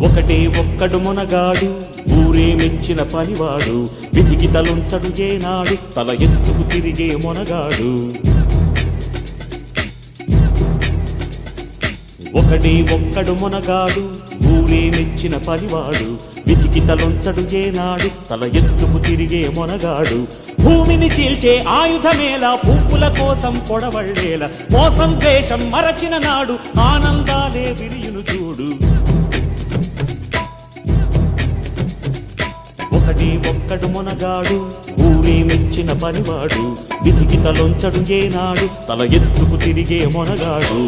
ఒకటే ఒక్కడు మునగాడు ఊరే మెచ్చిన పనివాడు విధికి తలుంచడు ఏనాడు తల ఎత్తుకు తిరిగే మొనగాడు ఒకటే ఒక్కడు మునగాడు ఊరే మెచ్చిన పనివాడు విధికి తలుంచడు ఏనాడు తల ఎత్తుకు తిరిగే మొనగాడు భూమిని చీల్చే ఆయుధమేలా పువ్వుల కోసం పొడవళ్ళేలా మోసం ద్వేషం మరచిన నాడు ఆనందాలే విరియును చూడు ఒకటి ఒక్కడు మునగాడు ఊరే మెచ్చిన పనివాడు విధికి తలొంచడు ఏనాడు తల ఎత్తుకు తిరిగే మొనగాడు